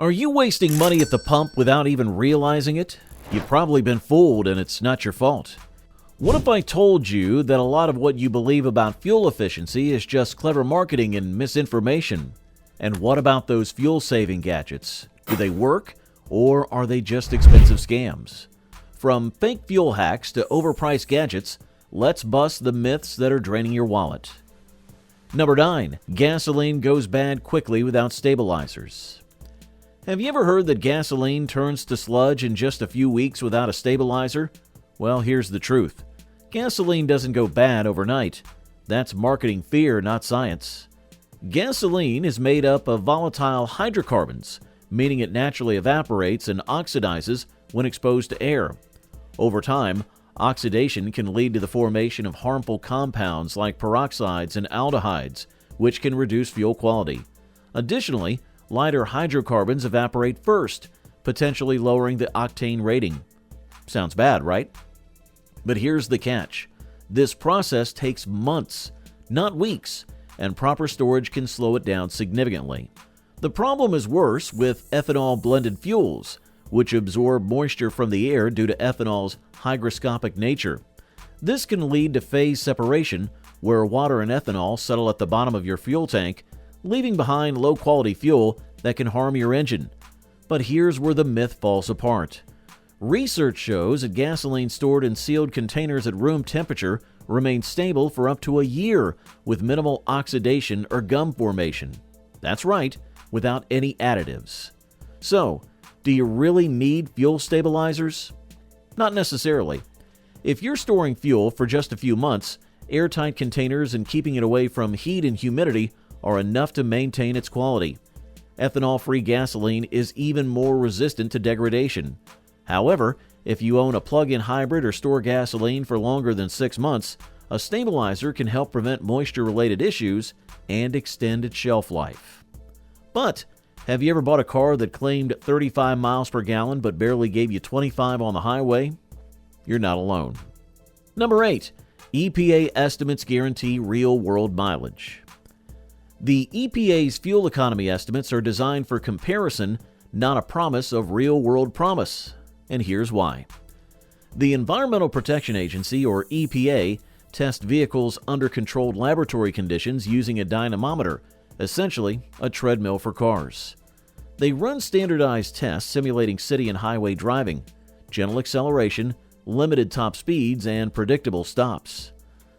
Are you wasting money at the pump without even realizing it? You've probably been fooled and it's not your fault. What if I told you that a lot of what you believe about fuel efficiency is just clever marketing and misinformation? And what about those fuel-saving gadgets? Do they work, or are they just expensive scams? From fake fuel hacks to overpriced gadgets, let's bust the myths that are draining your wallet. Number 9. Gasoline goes bad quickly without stabilizers. Have you ever heard that gasoline turns to sludge in just a few weeks without a stabilizer? Well, here's the truth. Gasoline doesn't go bad overnight. That's marketing fear, not science. Gasoline is made up of volatile hydrocarbons, meaning it naturally evaporates and oxidizes when exposed to air. Over time, oxidation can lead to the formation of harmful compounds like peroxides and aldehydes, which can reduce fuel quality. Additionally, lighter hydrocarbons evaporate first, potentially lowering the octane rating. Sounds bad, right? But here's the catch. This process takes months, not weeks, and proper storage can slow it down significantly. The problem is worse with ethanol-blended fuels, which absorb moisture from the air due to ethanol's hygroscopic nature. This can lead to phase separation, where water and ethanol settle at the bottom of your fuel tank, leaving behind low-quality fuel that can harm your engine. But here's where the myth falls apart. Research shows that gasoline stored in sealed containers at room temperature remains stable for up to a year with minimal oxidation or gum formation. That's right, without any additives. So, do you really need fuel stabilizers? Not necessarily. If you're storing fuel for just a few months, airtight containers and keeping it away from heat and humidity are enough to maintain its quality. Ethanol-free gasoline is even more resistant to degradation. However, if you own a plug-in hybrid or store gasoline for longer than 6 months, a stabilizer can help prevent moisture-related issues and extend its shelf life. But have you ever bought a car that claimed 35 miles per gallon but barely gave you 25 on the highway? You're not alone. Number 8. EPA estimates guarantee real-world mileage. The EPA's fuel economy estimates are designed for comparison, not a promise of real-world promise. And here's why. The Environmental Protection Agency, or EPA, tests vehicles under controlled laboratory conditions using a dynamometer, essentially a treadmill for cars. They run standardized tests simulating city and highway driving, gentle acceleration, limited top speeds, and predictable stops.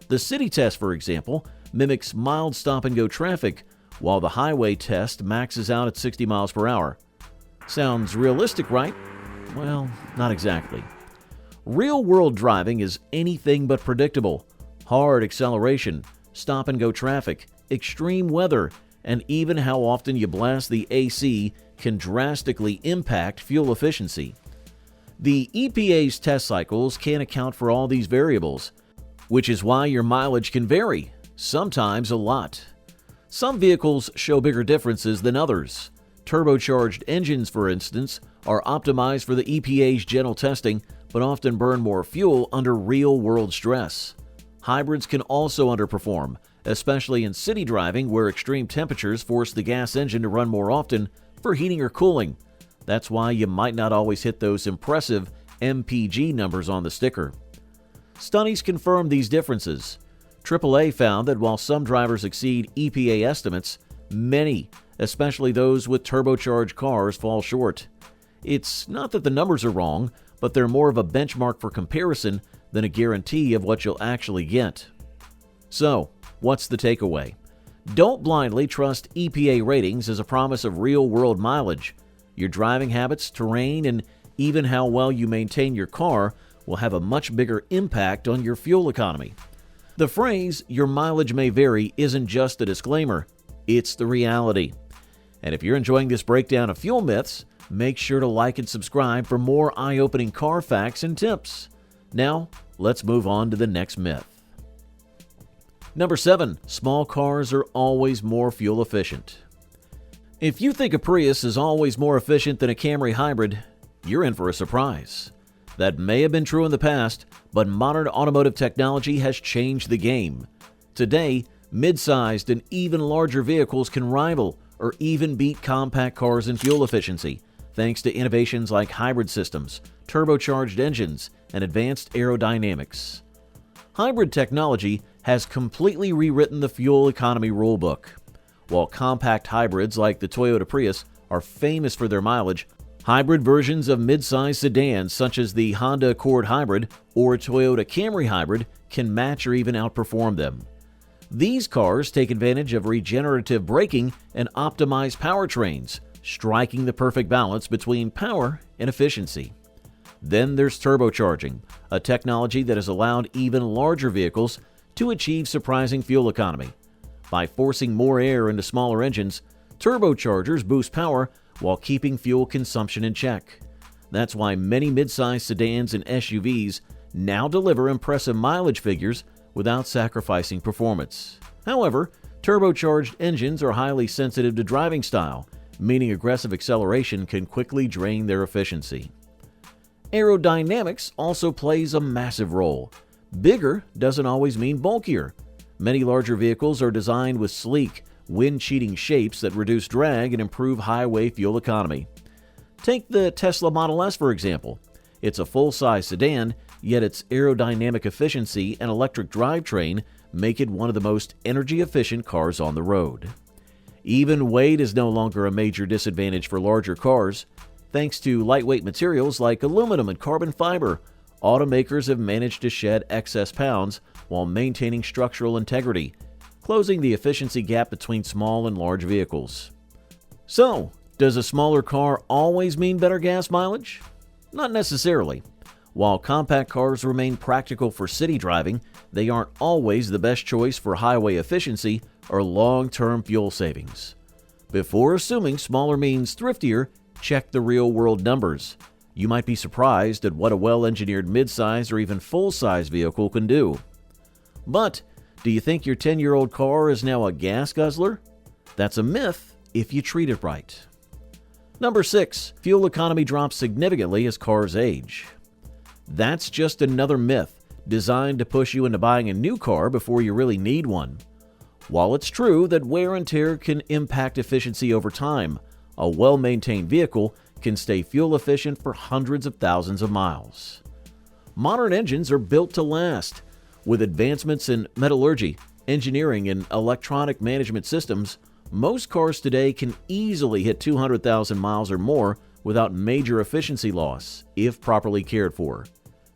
The city test, for example, mimics mild stop-and-go traffic, while the highway test maxes out at 60 miles per hour. Sounds realistic, right? Well, not exactly. Real-world driving is anything but predictable. Hard acceleration, stop-and-go traffic, extreme weather, and even how often you blast the AC can drastically impact fuel efficiency. The EPA's test cycles can't account for all these variables, which is why your mileage can vary, sometimes a lot. Some vehicles show bigger differences than others. Turbocharged engines, for instance, are optimized for the EPA's gentle testing, but often burn more fuel under real-world stress. Hybrids can also underperform, especially in city driving where extreme temperatures force the gas engine to run more often for heating or cooling. That's why you might not always hit those impressive MPG numbers on the sticker. Studies confirm these differences. AAA found that while some drivers exceed EPA estimates, many, especially those with turbocharged cars, fall short. It's not that the numbers are wrong, but they're more of a benchmark for comparison than a guarantee of what you'll actually get. So, what's the takeaway? Don't blindly trust EPA ratings as a promise of real-world mileage. Your driving habits, terrain, and even how well you maintain your car will have a much bigger impact on your fuel economy. The phrase, "your mileage may vary," isn't just a disclaimer, it's the reality. And if you're enjoying this breakdown of fuel myths, make sure to like and subscribe for more eye-opening car facts and tips. Now, let's move on to the next myth. Number 7. Small cars are always more fuel efficient. If you think a Prius is always more efficient than a Camry hybrid, you're in for a surprise. That may have been true in the past, but modern automotive technology has changed the game. Today, mid-sized and even larger vehicles can rival or even beat compact cars in fuel efficiency, thanks to innovations like hybrid systems, turbocharged engines, and advanced aerodynamics. Hybrid technology has completely rewritten the fuel economy rulebook. While compact hybrids like the Toyota Prius are famous for their mileage, hybrid versions of mid-size sedans such as the Honda Accord Hybrid or Toyota Camry Hybrid can match or even outperform them. These cars take advantage of regenerative braking and optimized powertrains, striking the perfect balance between power and efficiency. Then there's turbocharging, a technology that has allowed even larger vehicles to achieve surprising fuel economy. By forcing more air into smaller engines, turbochargers boost power while keeping fuel consumption in check. That's why many mid-size sedans and SUVs now deliver impressive mileage figures without sacrificing performance. However, turbocharged engines are highly sensitive to driving style, meaning aggressive acceleration can quickly drain their efficiency. Aerodynamics also plays a massive role. Bigger doesn't always mean bulkier. Many larger vehicles are designed with sleek, wind-cheating shapes that reduce drag and improve highway fuel economy. Take the Tesla Model S, for example. It's a full-size sedan, yet its aerodynamic efficiency and electric drivetrain make it one of the most energy-efficient cars on the road. Even weight is no longer a major disadvantage for larger cars. Thanks to lightweight materials like aluminum and carbon fiber, automakers have managed to shed excess pounds while maintaining structural integrity, closing the efficiency gap between small and large vehicles. So, does a smaller car always mean better gas mileage? Not necessarily. While compact cars remain practical for city driving, they aren't always the best choice for highway efficiency or long-term fuel savings. Before assuming smaller means thriftier, check the real-world numbers. You might be surprised at what a well-engineered mid-size or even full-size vehicle can do. But, do you think your 10-year-old car is now a gas guzzler? That's a myth if you treat it right. Number 6. Fuel economy drops significantly as cars age. That's just another myth designed to push you into buying a new car before you really need one. While it's true that wear and tear can impact efficiency over time, a well-maintained vehicle can stay fuel efficient for hundreds of thousands of miles. Modern engines are built to last. With advancements in metallurgy, engineering, and electronic management systems, most cars today can easily hit 200,000 miles or more without major efficiency loss, if properly cared for.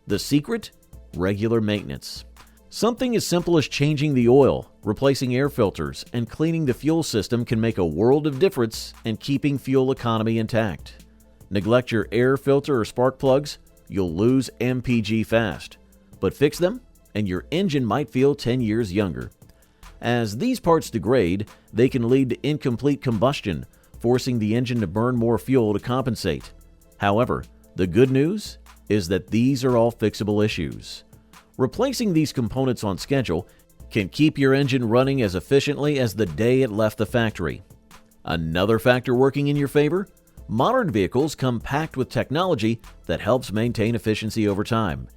The secret? Regular maintenance. Something as simple as changing the oil, replacing air filters, and cleaning the fuel system can make a world of difference in keeping fuel economy intact. Neglect your air filter or spark plugs, you'll lose MPG fast. But fix them, and your engine might feel 10 years younger. As these parts degrade, they can lead to incomplete combustion, forcing the engine to burn more fuel to compensate. However, the good news is that these are all fixable issues. Replacing these components on schedule can keep your engine running as efficiently as the day it left the factory. Another factor working in your favor? Modern vehicles come packed with technology that helps maintain efficiency over time.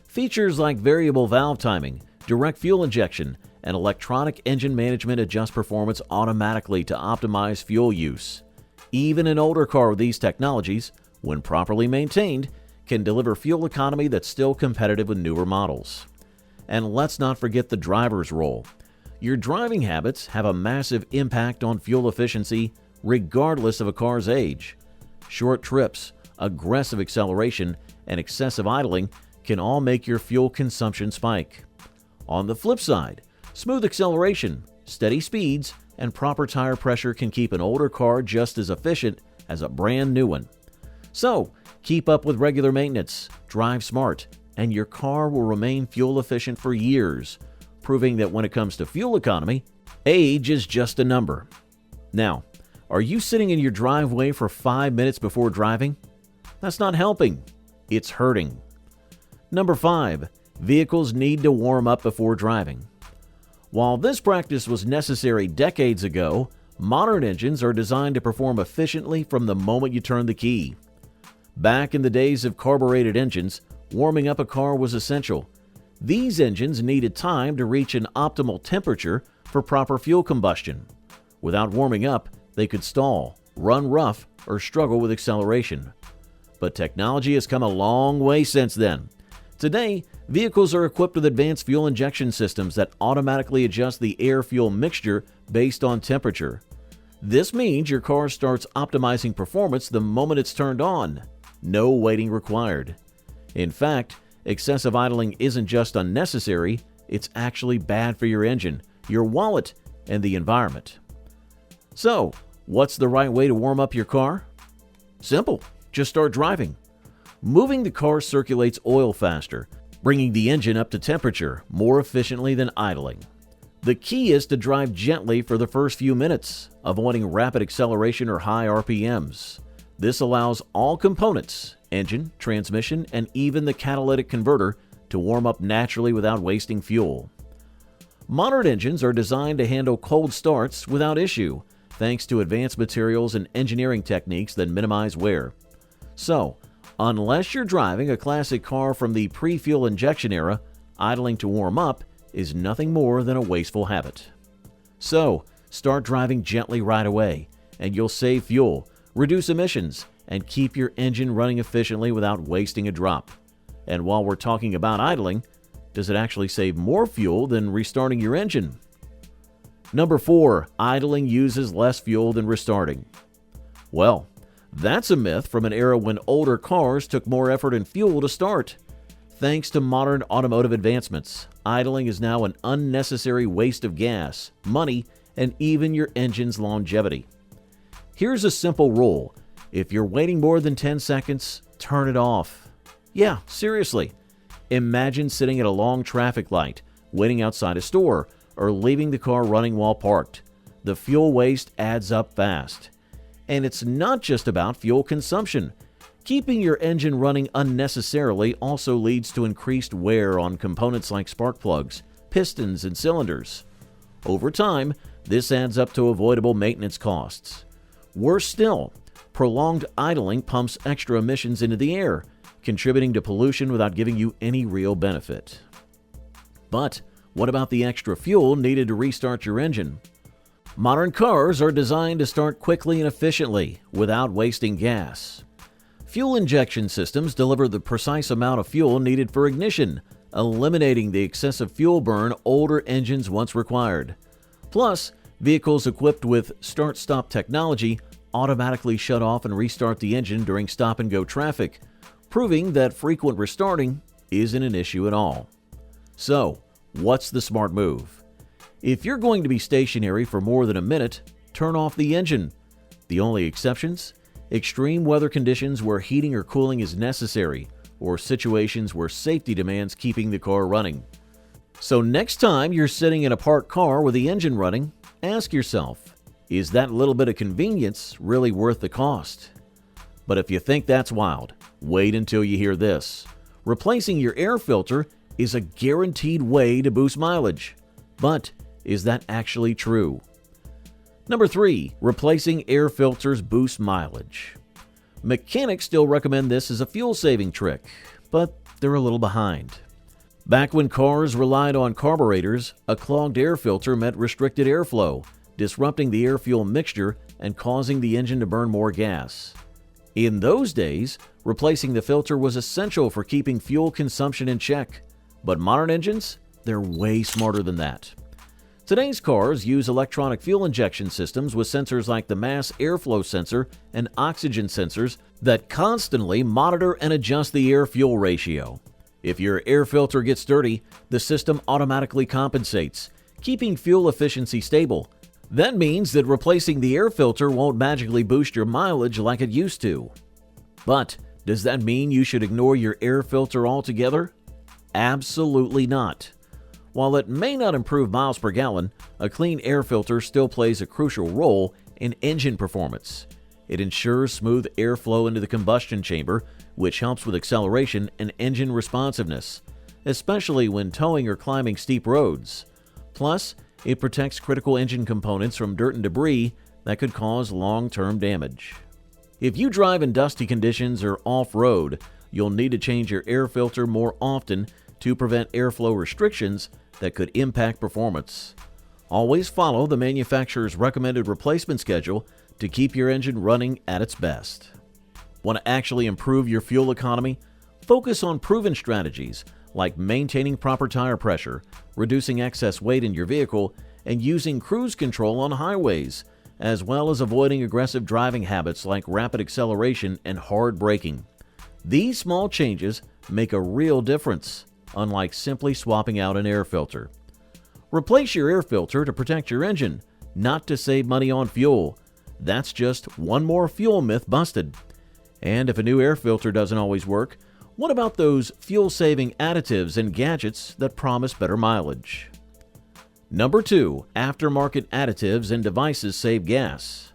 Features like variable valve timing, direct fuel injection, and electronic engine management adjust performance automatically to optimize fuel use. Even an older car with these technologies, when properly maintained, can deliver fuel economy that's still competitive with newer models. And let's not forget the driver's role. Your driving habits have a massive impact on fuel efficiency regardless of a car's age. Short trips, aggressive acceleration, and excessive idling can all make your fuel consumption spike. On the flip side, smooth acceleration, steady speeds, and proper tire pressure can keep an older car just as efficient as a brand new one. So, keep up with regular maintenance, drive smart, and your car will remain fuel efficient for years, proving that when it comes to fuel economy, age is just a number. Now, are you sitting in your driveway for 5 minutes before driving? That's not helping. It's hurting. Number 5. Vehicles need to warm up before driving. While this practice was necessary decades ago, modern engines are designed to perform efficiently from the moment you turn the key. Back in the days of carbureted engines, warming up a car was essential. These engines needed time to reach an optimal temperature for proper fuel combustion. Without warming up, they could stall, run rough, or struggle with acceleration. But technology has come a long way since then. Today, vehicles are equipped with advanced fuel injection systems that automatically adjust the air-fuel mixture based on temperature. This means your car starts optimizing performance the moment it's turned on. No waiting required. In fact, excessive idling isn't just unnecessary, it's actually bad for your engine, your wallet, and the environment. So, what's the right way to warm up your car? Simple. Just start driving. Moving the car circulates oil faster, bringing the engine up to temperature more efficiently than idling. The key is to drive gently for the first few minutes, avoiding rapid acceleration or high RPMs. This allows all components, engine, transmission, and even the catalytic converter, to warm up naturally without wasting fuel. Modern engines are designed to handle cold starts without issue, thanks to advanced materials and engineering techniques that minimize wear. So, unless you're driving a classic car from the pre-fuel injection era, idling to warm up is nothing more than a wasteful habit. So, start driving gently right away, and you'll save fuel, reduce emissions, and keep your engine running efficiently without wasting a drop. And while we're talking about idling, does it actually save more fuel than restarting your engine? Number 4, idling uses less fuel than restarting. Well, that's a myth from an era when older cars took more effort and fuel to start. Thanks to modern automotive advancements, idling is now an unnecessary waste of gas, money, and even your engine's longevity. Here's a simple rule. If you're waiting more than 10 seconds, turn it off. Yeah, seriously. Imagine sitting at a long traffic light, waiting outside a store, or leaving the car running while parked. The fuel waste adds up fast. And it's not just about fuel consumption. Keeping your engine running unnecessarily also leads to increased wear on components like spark plugs, pistons, and cylinders. Over time, this adds up to avoidable maintenance costs. Worse still, prolonged idling pumps extra emissions into the air, contributing to pollution without giving you any real benefit. But what about the extra fuel needed to restart your engine? Modern cars are designed to start quickly and efficiently without wasting gas. Fuel injection systems deliver the precise amount of fuel needed for ignition, eliminating the excessive fuel burn older engines once required. Plus, vehicles equipped with start-stop technology automatically shut off and restart the engine during stop-and-go traffic, proving that frequent restarting isn't an issue at all. So, what's the smart move? If you're going to be stationary for more than a minute, turn off the engine. The only exceptions? Extreme weather conditions where heating or cooling is necessary, or situations where safety demands keeping the car running. So next time you're sitting in a parked car with the engine running, ask yourself, is that little bit of convenience really worth the cost? But if you think that's wild, wait until you hear this. Replacing your air filter is a guaranteed way to boost mileage. But is that actually true? Number 3, replacing air filters boosts mileage. Mechanics still recommend this as a fuel-saving trick, but they're a little behind. Back when cars relied on carburetors, a clogged air filter meant restricted airflow, disrupting the air-fuel mixture and causing the engine to burn more gas. In those days, replacing the filter was essential for keeping fuel consumption in check. But modern engines, they're way smarter than that. Today's cars use electronic fuel injection systems with sensors like the mass airflow sensor and oxygen sensors that constantly monitor and adjust the air-fuel ratio. If your air filter gets dirty, the system automatically compensates, keeping fuel efficiency stable. That means that replacing the air filter won't magically boost your mileage like it used to. But does that mean you should ignore your air filter altogether? Absolutely not. While it may not improve miles per gallon, a clean air filter still plays a crucial role in engine performance. It ensures smooth airflow into the combustion chamber, which helps with acceleration and engine responsiveness, especially when towing or climbing steep roads. Plus, it protects critical engine components from dirt and debris that could cause long-term damage. If you drive in dusty conditions or off-road, you'll need to change your air filter more often to prevent airflow restrictions that could impact performance. Always follow the manufacturer's recommended replacement schedule to keep your engine running at its best. Want to actually improve your fuel economy? Focus on proven strategies like maintaining proper tire pressure, reducing excess weight in your vehicle, and using cruise control on highways, as well as avoiding aggressive driving habits like rapid acceleration and hard braking. These small changes make a real difference, unlike simply swapping out an air filter. Replace your air filter to protect your engine, not to save money on fuel. That's just one more fuel myth busted. And if a new air filter doesn't always work, what about those fuel-saving additives and gadgets that promise better mileage? Number 2, aftermarket additives and devices save gas.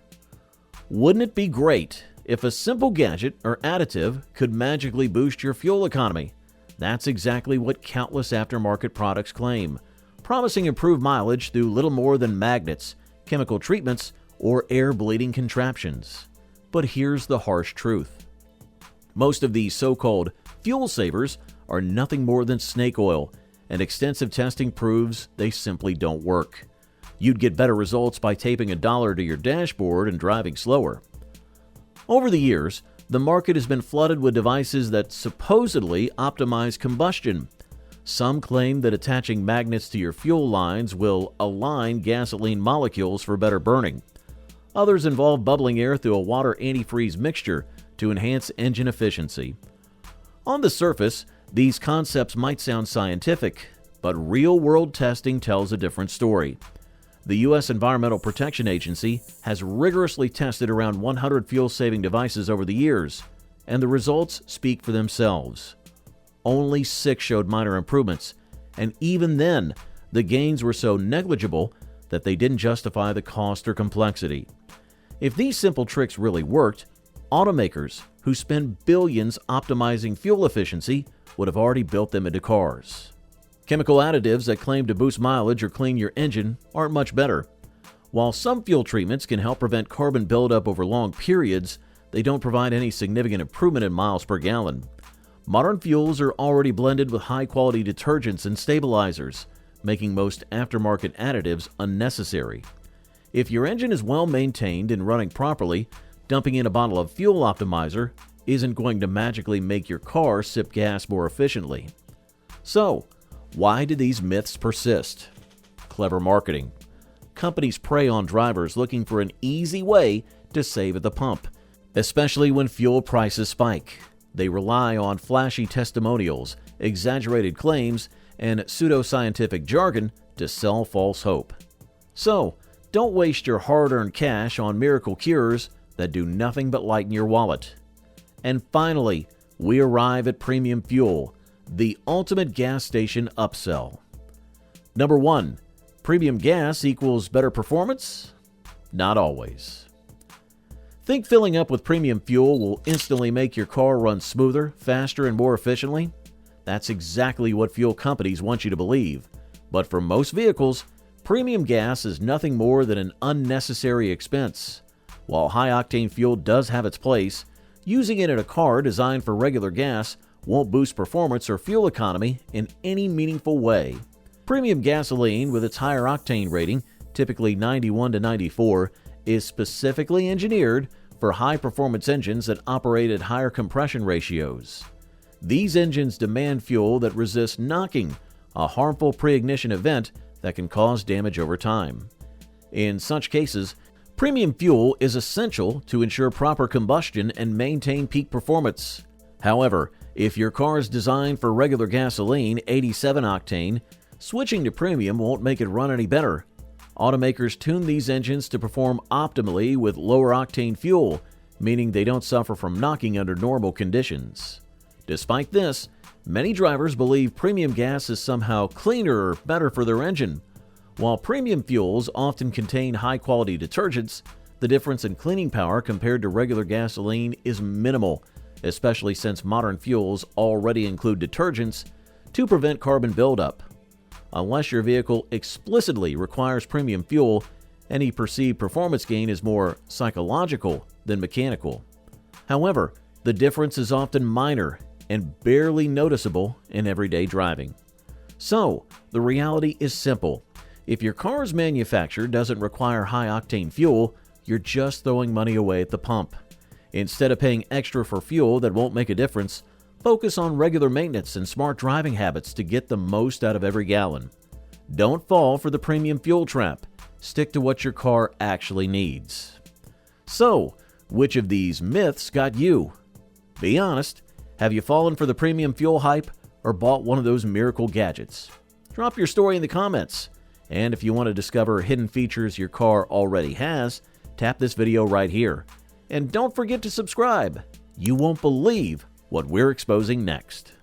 Wouldn't it be great if a simple gadget or additive could magically boost your fuel economy? That's exactly what countless aftermarket products claim, promising improved mileage through little more than magnets, chemical treatments, or air-bleeding contraptions. But here's the harsh truth. Most of these so-called fuel savers are nothing more than snake oil, and extensive testing proves they simply don't work. You'd get better results by taping $1 to your dashboard and driving slower. Over the years, the market has been flooded with devices that supposedly optimize combustion. Some claim that attaching magnets to your fuel lines will align gasoline molecules for better burning. Others involve bubbling air through a water antifreeze mixture to enhance engine efficiency. On the surface, these concepts might sound scientific, but real-world testing tells a different story. The U.S. Environmental Protection Agency has rigorously tested around 100 fuel-saving devices over the years, and the results speak for themselves. Only 6 showed minor improvements, and even then, the gains were so negligible that they didn't justify the cost or complexity. If these simple tricks really worked, automakers who spend billions optimizing fuel efficiency would have already built them into cars. Chemical additives that claim to boost mileage or clean your engine aren't much better. While some fuel treatments can help prevent carbon buildup over long periods, they don't provide any significant improvement in miles per gallon. Modern fuels are already blended with high-quality detergents and stabilizers, making most aftermarket additives unnecessary. If your engine is well maintained and running properly, dumping in a bottle of fuel optimizer isn't going to magically make your car sip gas more efficiently. So, why do these myths persist? Clever marketing. Companies prey on drivers looking for an easy way to save at the pump, especially when fuel prices spike. They rely on flashy testimonials, exaggerated claims, and pseudoscientific jargon to sell false hope. So, don't waste your hard-earned cash on miracle cures that do nothing but lighten your wallet. And finally, we arrive at premium fuel, the ultimate gas station upsell. Number 1, premium gas equals better performance? Not always. Think filling up with premium fuel will instantly make your car run smoother, faster, and more efficiently? That's exactly what fuel companies want you to believe. But for most vehicles, premium gas is nothing more than an unnecessary expense. While high-octane fuel does have its place, using it in a car designed for regular gas won't boost performance or fuel economy in any meaningful way. Premium gasoline, with its higher octane rating, typically 91 to 94, is specifically engineered for high-performance engines that operate at higher compression ratios. These engines demand fuel that resists knocking, a harmful pre-ignition event that can cause damage over time. In such cases, premium fuel is essential to ensure proper combustion and maintain peak performance. However, if your car is designed for regular gasoline 87 octane, switching to premium won't make it run any better. Automakers tune these engines to perform optimally with lower octane fuel, meaning they don't suffer from knocking under normal conditions. Despite this, many drivers believe premium gas is somehow cleaner or better for their engine. While premium fuels often contain high-quality detergents, the difference in cleaning power compared to regular gasoline is minimal, especially since modern fuels already include detergents to prevent carbon buildup. Unless your vehicle explicitly requires premium fuel, any perceived performance gain is more psychological than mechanical. However, the difference is often minor and barely noticeable in everyday driving. So, the reality is simple. If your car's manufacturer doesn't require high-octane fuel, you're just throwing money away at the pump. Instead of paying extra for fuel that won't make a difference, focus on regular maintenance and smart driving habits to get the most out of every gallon. Don't fall for the premium fuel trap. Stick to what your car actually needs. So, which of these myths got you? Be honest, have you fallen for the premium fuel hype or bought one of those miracle gadgets? Drop your story in the comments. And if you want to discover hidden features your car already has, tap this video right here. And don't forget to subscribe. You won't believe what we're exposing next.